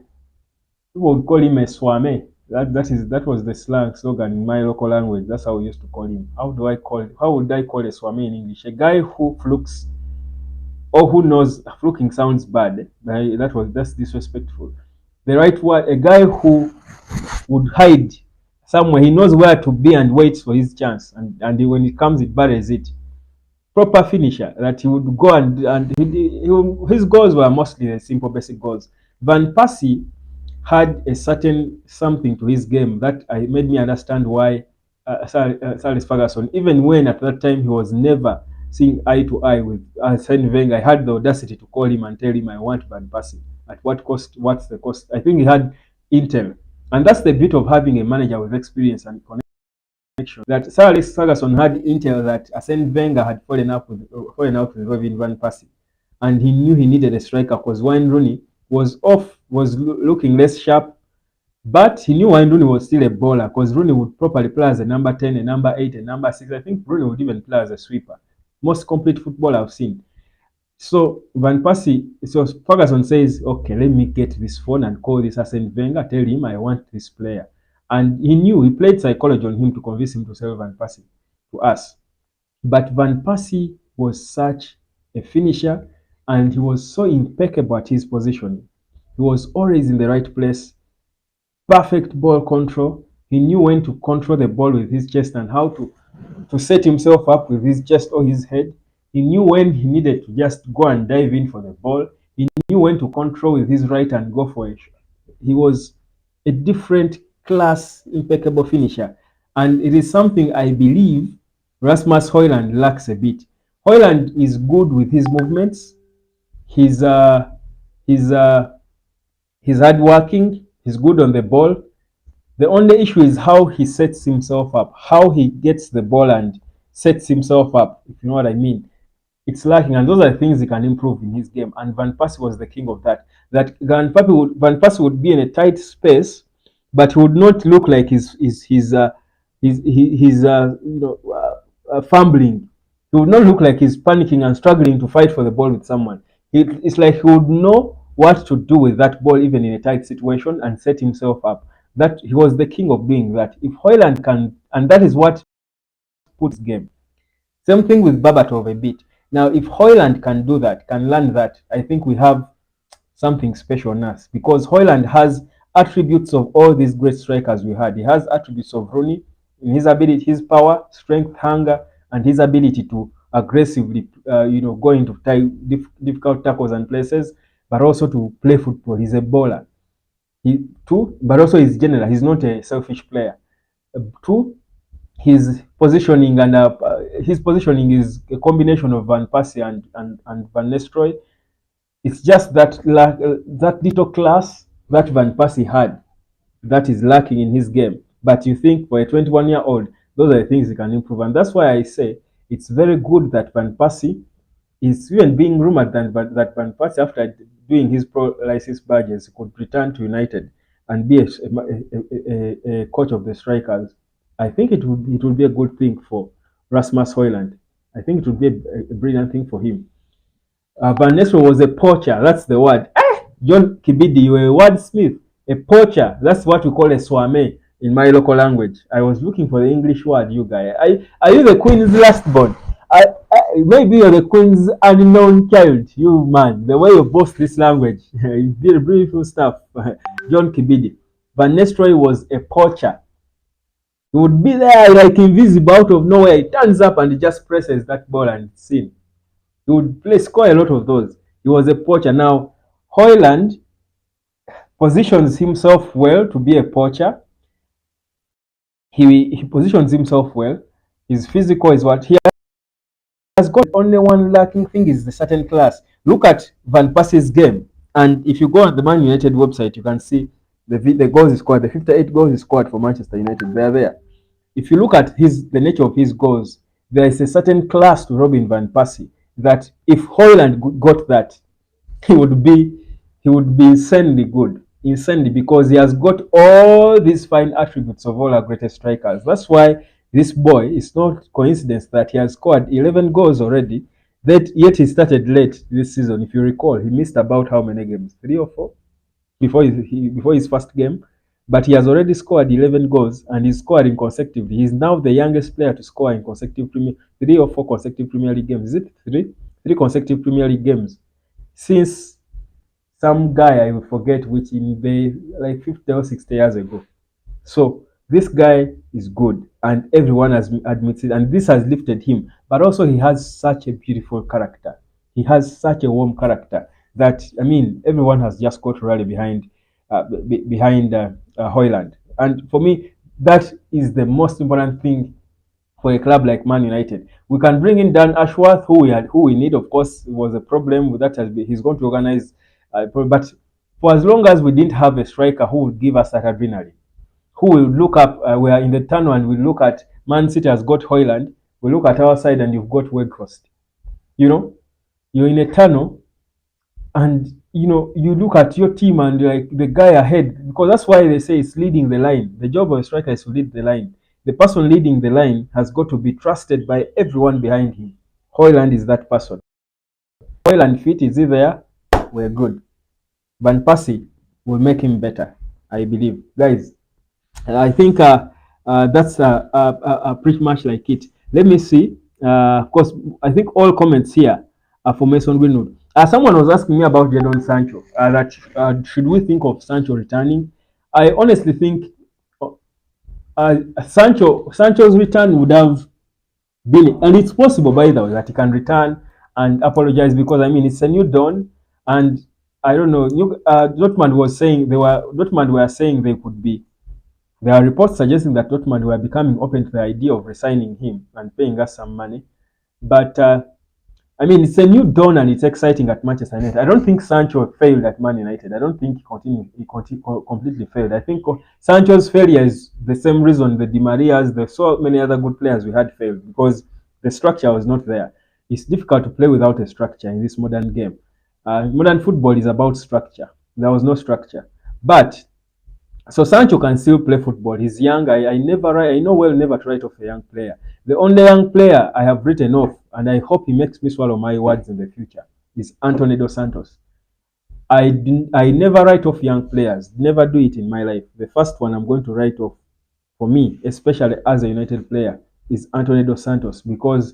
would call him a swame. That was the slang slogan in my local language. That's how we used to call him. How would I call a swame in English? A guy who flukes or who knows fluking sounds bad. That's disrespectful. The right word, a guy who would hide somewhere. He knows where to be and waits for his chance. And when it comes, it buries it. Proper finisher that he would go his goals were mostly the simple basic goals. Van Persie had a certain something to his game that made me understand why Sir Alex Ferguson, even when at that time he was never seeing eye to eye with Arsene Wenger, I had the audacity to call him and tell him I want Van Persie. At what cost? What's the cost? I think he had intel, and that's the beauty of having a manager with experience and connection. That Sir Alex Ferguson had intel that Arsene Wenger had fallen out with Robin Van Persie, and he knew he needed a striker because Wayne Rooney was looking less sharp, but he knew Wayne Rooney was still a bowler because Rooney would properly play as a number 10, a number 8, a number 6. I think Rooney would even play as a sweeper. Most complete football I've seen. So Van Persie, so Ferguson says, okay, let me get this phone and call this Arsene Wenger, tell him I want this player. And he knew, he played psychology on him to convince him to sell Van Persie to us. But Van Persie was such a finisher and he was so impeccable at his positioning. He was always in the right place, perfect ball control. He knew when to control the ball with his chest and how to set himself up with his chest or his head. He knew when he needed to just go and dive in for the ball. He knew when to control with his right and go for it. He was a different class, impeccable finisher. And it is something I believe Rasmus Højlund lacks a bit. Højlund is good with his movements. He's he's hardworking. He's good on the ball. The only issue is how he sets himself up, how he gets the ball and sets himself up, if you know what I mean. It's lacking, and those are things he can improve in his game. And Van Persie was the king of that. Van Persie would be in a tight space, but he would not look like he's fumbling. He would not look like he's panicking and struggling to fight for the ball with someone. It's like he would know what to do with that ball, even in a tight situation, and set himself up. That he was the king of doing that. If Højlund can, and that is what puts game. Same thing with Berbatov a bit. Now, if Højlund can do that, can learn that, I think we have something special on us because Højlund has attributes of all these great strikers we had. He has attributes of Rooney in his ability, his power, strength, hunger, and his ability to aggressively, go into difficult tackles and places, but also to play football. He's a bowler. But also he's general. He's not a selfish player. Two, his positioning is a combination of Van Persie and Van Nistelrooy. It's just that little class that Van Persie had that is lacking in his game. But you think for a 21-year-old, those are the things he can improve, and that's why I say it's very good that Van Persie is even being rumored that Van Persie, after doing his pro license badges, could return to United and be a coach of the strikers. I think it would be a good thing for Rasmus Højlund. I think it would be a brilliant thing for him. Van Nistelrooy was a poacher. That's the word. John Kibidi, you were a wordsmith. A poacher. That's what we call a swame in my local language. I was looking for the English word, you guy. Are you the Queen's last born? Maybe you're the Queen's unknown child, you man. The way you boast this language, you did beautiful stuff. John Kibidi. Van Nistelrooy was a poacher. He would be there like invisible out of nowhere. He turns up and he just presses that ball and it's in. He would score a lot of those. He was a poacher. Now, Højlund positions himself well to be a poacher. He positions himself well. His physical is what he has got. Only one lacking thing is the certain class. Look at Van Persie's game, and if you go on the Man United website, you can see the goals he scored. The 58 goals he scored for Manchester United. They are there. If you look at the nature of his goals, there is a certain class to Robin van Persie that if Hoyland got that, he would be he would be insanely good, insanely, because he has got all these fine attributes of all our greatest strikers. That's why this boy, it's not coincidence that he has scored 11 goals already. That yet he started late this season. If you recall, he missed about how many games? 3 or 4 before his first game. But he has already scored 11 goals and he's scoring consecutively. He's now the youngest player to score in consecutive 3 or 4 consecutive Premier League games. Is it three? Three consecutive Premier League games since some guy I will forget which in the like 50 or 60 years ago. So this guy is good, and everyone has admits it, and this has lifted him. But also, he has such a beautiful character. He has such a warm character that I mean, everyone has just got to rally behind Hoyland. And for me, that is the most important thing for a club like Man United. We can bring in Dan Ashworth, who we need. Of course, was a problem with that. He's going to organize, but for as long as we didn't have a striker who would give us that adrenaline, who will look up. We are in the tunnel and we look at Man City has got Hoyland. We look at our side and you've got Weghorst. You know, you're in a tunnel and you look at your team and like the guy ahead, because that's why they say it's leading the line. The job of a striker is to lead the line. The person leading the line has got to be trusted by everyone behind him. Hoyland is that person. Hoyland fit, is he there? We're good. Van Persie will make him better, I believe. Guys, I think that's pretty much like it. Let me see. Of course, I think all comments here are for Mason Greenwood. Someone was asking me about Jadon Sancho. That should we think of Sancho returning? I honestly think Sancho's return would have been, and it's possible by the way that he can return and apologize, because I mean it's a new dawn, and I don't know. Dortmund were saying they could be. There are reports suggesting that Dortmund were becoming open to the idea of resigning him and paying us some money. But I mean, it's a new dawn and it's exciting at Manchester United. I don't think Sancho failed at Man United. I don't think completely failed. I think Sancho's failure is the same reason the Di Marias, the so many other good players we had failed, because the structure was not there. It's difficult to play without a structure in this modern game. Modern football is about structure. There was no structure. But so Sancho can still play football. He's young. I know well never to write off a young player. The only young player I have written off, and I hope he makes me swallow my words in the future, is Anthony Dos Santos. I never write off young players. Never do it in my life. The first one I'm going to write off, for me, especially as a United player, is Anthony Dos Santos, because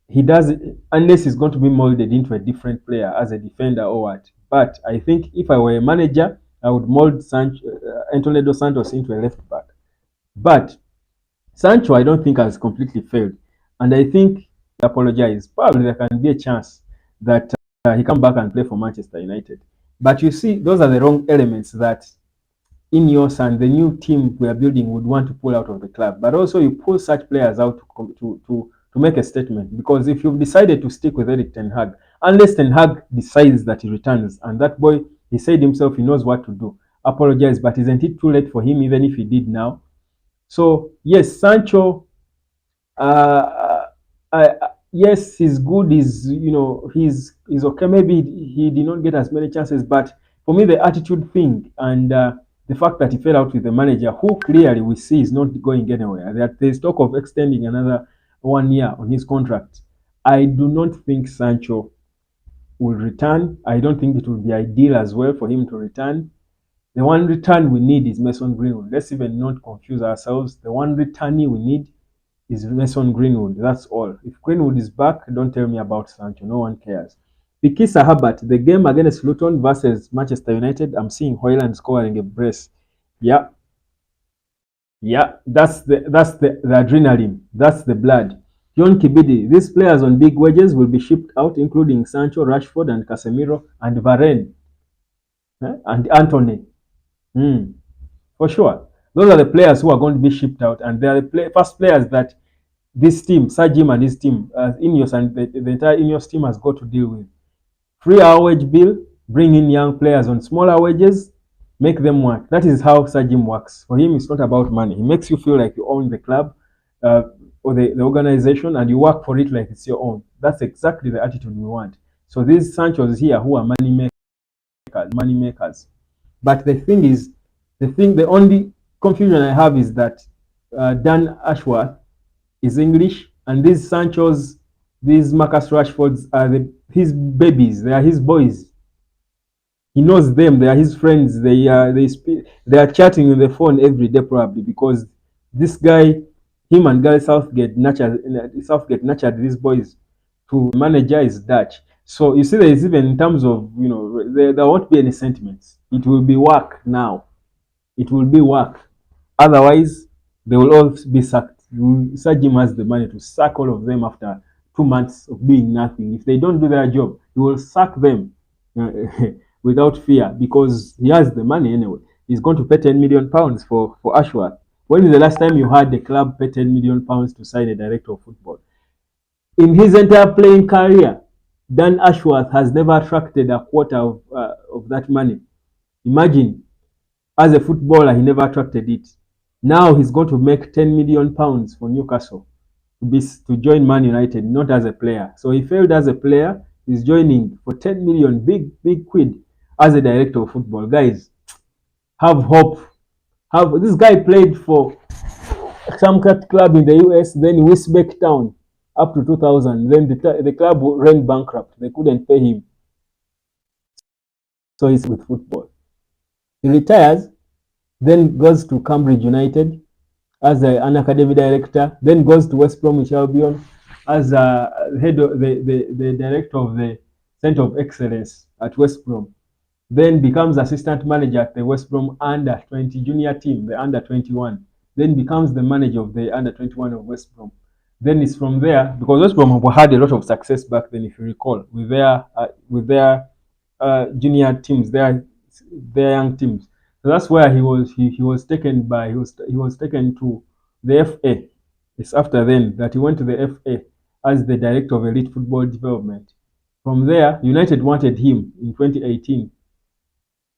he does it unless he's going to be molded into a different player as a defender or what. But I think if I were a manager, I would mold Antonio Dos Santos into a left back. But Sancho, I don't think has completely failed, and I think he apologized. Probably there can be a chance that he come back and play for Manchester United. But you see, those are the wrong elements that Ineos and the new team we are building would want to pull out of the club. But also, you pull such players out to make a statement, because if you've decided to stick with Eric Ten Hag, unless Ten Hag decides that he returns, and that boy, he said himself he knows what to do, apologize, but isn't it too late for him even if he did now? So yes, Sancho, yes, he's good. He's okay. Maybe he did not get as many chances, but for me, the attitude thing and the fact that he fell out with the manager, who clearly we see is not going anywhere. That there's talk of extending another 1 year on his contract. I do not think Sancho will return. I don't think it will be ideal as well for him to return. The one return we need is Mason Greenwood. Let's even not confuse ourselves. The one returnee we need is Mason Greenwood. That's all. If Greenwood is back, don't tell me about Sancho. No one cares. Pikisa Herbert, the game against Luton versus Manchester United, I'm seeing Hoyland scoring a brace. Yeah. Yeah, that's the adrenaline. That's the blood. John Kibidi, these players on big wages will be shipped out, including Sancho, Rashford, and Casemiro, and Varane, and Anthony. For sure. Those are the players who are going to be shipped out, and they are the first players that this team, Sajim and his team, Ineos and the entire Ineos team has got to deal with. Free our wage bill, bring in young players on smaller wages, make them work. That is how Sajim works. For him, it's not about money. He makes you feel like you own the club, uh, or the organization, and you work for it like it's your own. That's exactly the attitude we want. So these Sanchos here who are money makers. But the thing is, the only confusion I have is that Dan Ashworth is English, and these Sanchos, these Marcus Rashfords are his babies. They are his boys. He knows them. They are his friends. They are chatting on the phone every day probably because this guy, him and Gary Southgate nurtured these boys. To manager is Dutch. So you see, there is even in terms of there won't be any sentiments. It will be work now. It will be work. Otherwise, they will all be sacked. Sajim has the money to sack all of them after 2 months of doing nothing. If they don't do their job, he will sack them without fear because he has the money anyway. He's going to pay £10 million for Ashworth. When is the last time you had the club pay £10 million to sign a director of football? In his entire playing career, Dan Ashworth has never attracted a quarter of that money. Imagine, as a footballer, he never attracted it. Now he's going to make £10 million for Newcastle to join Man United, not as a player. So he failed as a player. He's joining for 10 million, big quid, as a director of football. Guys, have hope. Have this guy played for some club in the US, then Wisbech Town up to 2000. Then the club ran bankrupt. They couldn't pay him. So he's with football. He retires, then goes to Cambridge United as an academy director, then goes to West Bromwich Albion as head of the director of the Centre of Excellence at West Brom. Then becomes assistant manager at the West Brom under 20 junior team, the under 21. Then becomes the manager of the under 21 of West Brom. Then it's from there, because West Brom had a lot of success back then, if you recall, with their junior teams, their young teams. So that's where he was taken to the FA. It's after then that he went to the FA as the director of elite football development. From there, United wanted him in 2018.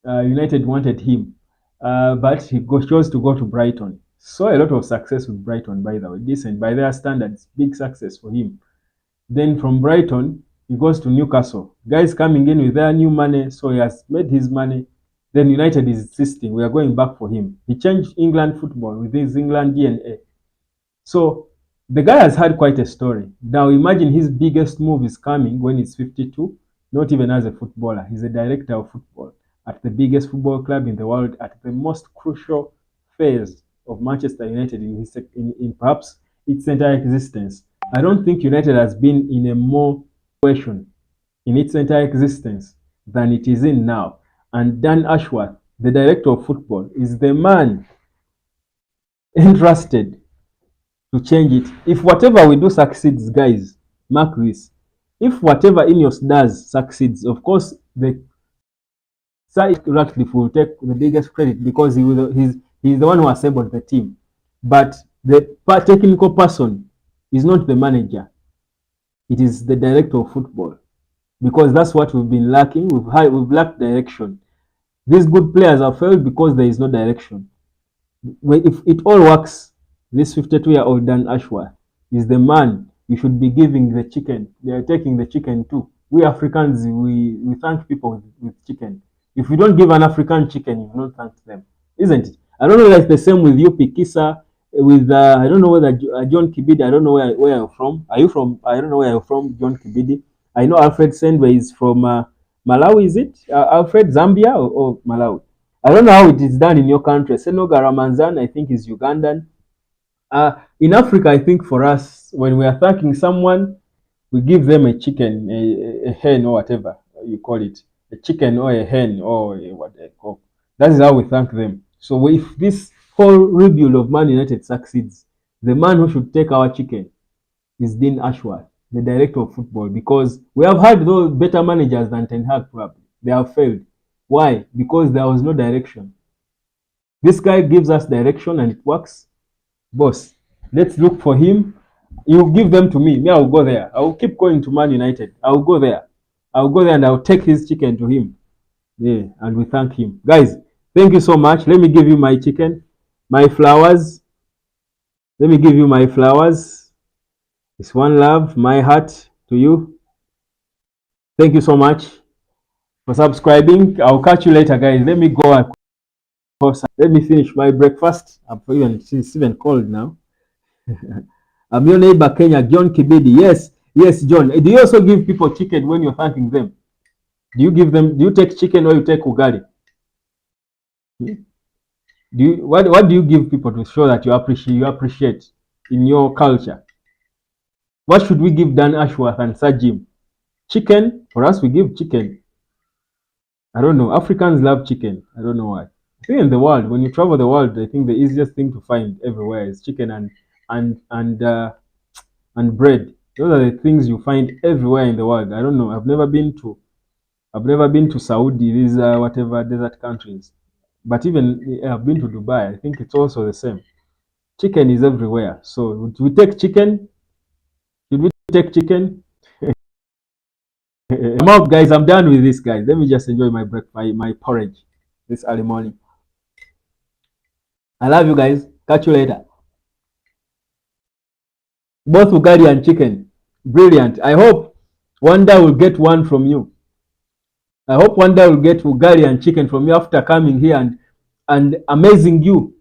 United wanted him, but he chose to go to Brighton. Saw a lot of success with Brighton, by the way, decent by their standards, big success for him. Then from Brighton, he goes to Newcastle. Guys coming in with their new money, so he has made his money. Then United is insisting we are going back for him. He changed England football with his England DNA. So the guy has had quite a story. Now imagine his biggest move is coming when he's 52, not even as a footballer. He's a director of football at the biggest football club in the world at the most crucial phase of Manchester United in perhaps its entire existence. I don't think United has been in a more situation in its entire existence than it is in now. And Dan Ashworth, the director of football, is the man entrusted to change it. If whatever we do succeeds, guys, mark this. If whatever Ineos does succeeds, of course, the Sir Ratcliffe will take the biggest credit because he's the one who assembled the team. But the technical person is not the manager. It is the director of football. Because that's what we've been lacking. We've lacked direction. These good players have failed because there is no direction. If it all works, this 52-year-old Dan Ashworth is the man you should be giving the chicken. They are taking the chicken too. We Africans, we thank people with chicken. If you don't give an African chicken, you've not thanked them, isn't it? I don't know if it's the same with you, Pikisa, with I don't know whether John Kibidi. I don't know where you're from. Are you from? I don't know where you're from, John Kibidi. I know Alfred Sendwe is from Malawi. Is it Alfred, Zambia or Malawi? I don't know how it is done in your country. Senoga Ramanzan, I think, is Ugandan. In Africa, I think for us, when we are thanking someone, we give them a chicken, a hen, or whatever you call it, a chicken or a hen or what they call. That is how we thank them. So if this whole rebuild of Man United succeeds, the man who should take our chicken is Dan Ashworth, the director of football, because we have had those better managers than Ten Hag probably. They have failed. Why? Because there was no direction. This guy gives us direction and it works. Boss, let's look for him. You give them to me. Me, I'll go there. I'll keep going to Man United. I'll go there. I'll go there and I'll take his chicken to him. Yeah, and we thank him. Guys, thank you so much. Let me give you my chicken, my flowers. Let me give you my flowers. It's one love, my heart to you. Thank you so much for subscribing. I'll catch you later, guys. Let me go and let me finish my breakfast. It's even cold now. I'm your neighbor, Kenya, John Kibidi. Yes, yes, John. Do you also give people chicken when you're thanking them? Do you give them? Do you take chicken or you take ugali? What do you give people to show that you appreciate in your culture? What should we give Dan Ashworth and Sajim? Chicken? For us, we give chicken. I don't know. Africans love chicken. I don't know why. I think in the world, when you travel the world, I think the easiest thing to find everywhere is chicken and and uh, and bread. Those are the things you find everywhere in the world. I don't know. I've never been to Saudi, these whatever desert countries. But even I've been to Dubai. I think it's also the same. Chicken is everywhere. So would we take chicken? Should we take chicken? I'm out, guys. I'm done with this, guys. Let me just enjoy my breakfast, my porridge this early morning. I love you guys. Catch you later. Both ugali and chicken. Brilliant. I hope one day we'll get one from you. I hope one day we'll get ugali and chicken from you after coming here and amazing you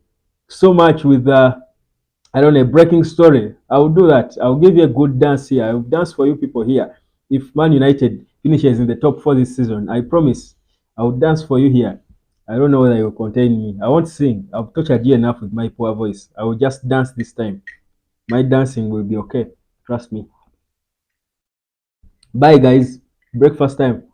so much with I don't know, a breaking story. I will do that. I'll give you a good dance here. I'll dance for you people here. If Man United finishes in the top 4 this season, I promise I will dance for you here. I don't know whether you'll contain me. I won't sing. I've tortured you enough with my poor voice. I will just dance this time. My dancing will be okay. Trust me. Bye, guys. Breakfast time.